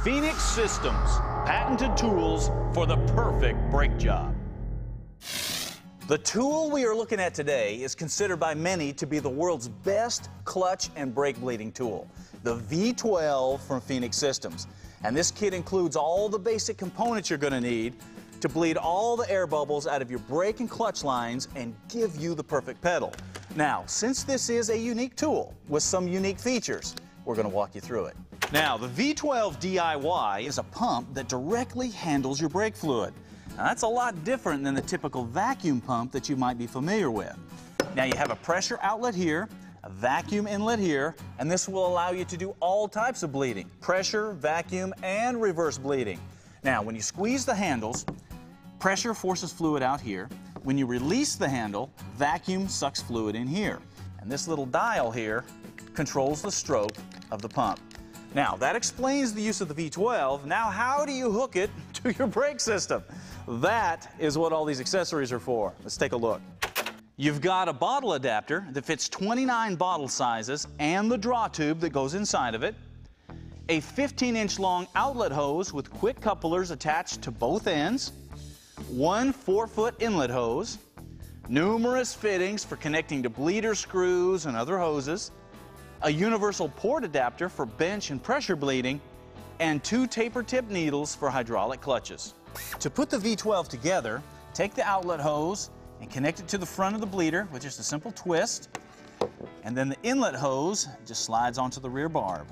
Phoenix Systems, patented tools for the perfect brake job. The tool we are looking at today is considered by many to be the world's best clutch and brake bleeding tool, the V12 from Phoenix Systems. And this kit includes all the basic components you're going to need to bleed all the air bubbles out of your brake and clutch lines and give you the perfect pedal. Now, since this is a unique tool with some unique features, we're going to walk you through it. Now, the V12 DIY is a pump that directly handles your brake fluid. Now, that's a lot different than the typical vacuum pump that you might be familiar with. Now, you have a pressure outlet here, a vacuum inlet here, and this will allow you to do all types of bleeding: pressure, vacuum, and reverse bleeding. Now, when you squeeze the handles, pressure forces fluid out here. When you release the handle, vacuum sucks fluid in here. And this little dial here controls the stroke of the pump. Now, that explains the use of the V12. Now, how do you hook it to your brake system? That is what all these accessories are for. Let's take a look. You've got a bottle adapter that fits 29 bottle sizes and the draw tube that goes inside of it, a 15-inch long outlet hose with quick couplers attached to both ends, one 4-foot inlet hose, numerous fittings for connecting to bleeder screws and other hoses, a universal port adapter for bench and pressure bleeding, and 2 taper tip needles for hydraulic clutches. To put the V12 together, take the outlet hose and connect it to the front of the bleeder with just a simple twist, and then the inlet hose just slides onto the rear barb.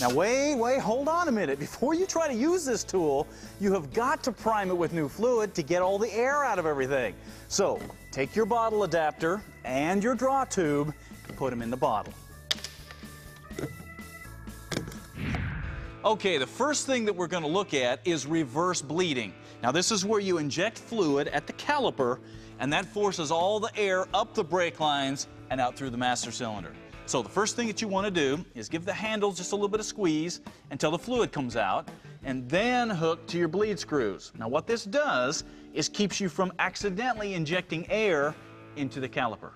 Now wait, hold on a minute. Before you try to use this tool, you have got to prime it with new fluid to get all the air out of everything. So take your bottle adapter and your draw tube and put them in the bottle. Okay, the first thing that we're going to look at is reverse bleeding. Now this is where you inject fluid at the caliper, and that forces all the air up the brake lines and out through the master cylinder. So the first thing that you want to do is give the handles just a little bit of squeeze until the fluid comes out, and then hook to your bleed screws. Now what this does is keeps you from accidentally injecting air into the caliper.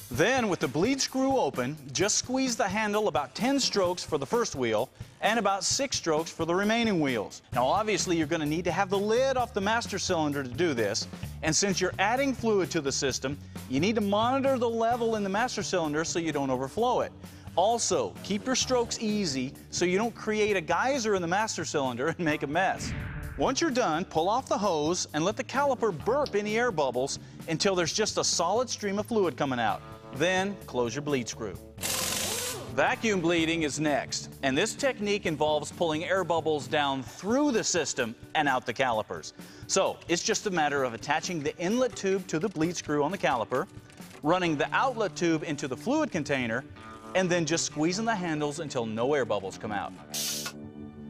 Then with the bleed screw open, just squeeze the handle about 10 strokes for the first wheel and about 6 strokes for the remaining wheels. Now obviously you're going to need to have the lid off the master cylinder to do this, and since you're adding fluid to the system, you need to monitor the level in the master cylinder so you don't overflow it. Also, keep your strokes easy so you don't create a geyser in the master cylinder and make a mess. Once you're done, pull off the hose and let the caliper burp any air bubbles until there's just a solid stream of fluid coming out. Then close your bleed screw. Vacuum bleeding is next, and this technique involves pulling air bubbles down through the system and out the calipers. So it's just a matter of attaching the inlet tube to the bleed screw on the caliper, running the outlet tube into the fluid container, and then just squeezing the handles until no air bubbles come out.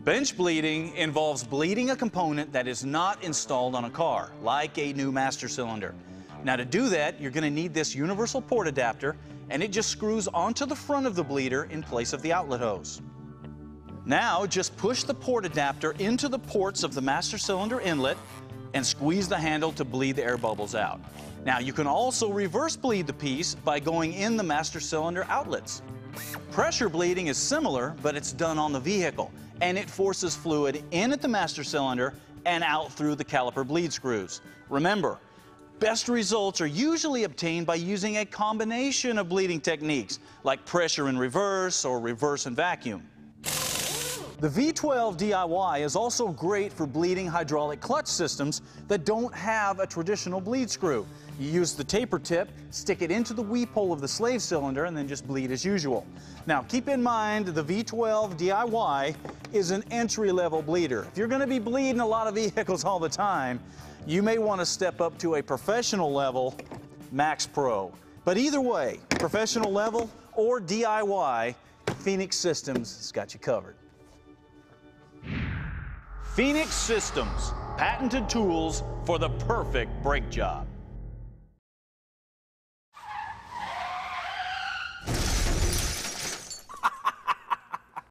Bench bleeding involves bleeding a component that is not installed on a car, like a new master cylinder. Now to do that, you're going to need this universal port adapter, and it just screws onto the front of the bleeder in place of the outlet hose. Now just push the port adapter into the ports of the master cylinder inlet and squeeze the handle to bleed the air bubbles out. Now you can also reverse bleed the piece by going in the master cylinder outlets. Pressure bleeding is similar, but it's done on the vehicle, and it forces fluid in at the master cylinder and out through the caliper bleed screws. Remember, best results are usually obtained by using a combination of bleeding techniques, like pressure and reverse or reverse and vacuum. The V12 DIY is also great for bleeding hydraulic clutch systems that don't have a traditional bleed screw. You use the taper tip, stick it into the weep hole of the slave cylinder, and then just bleed as usual. Now keep in mind the V12 DIY is an entry-level bleeder. If you're going to be bleeding a lot of vehicles all the time, you may want to step up to a professional level, Max Pro. But either way, professional level or DIY, Phoenix Systems has got you covered. Phoenix Systems, patented tools for the perfect brake job.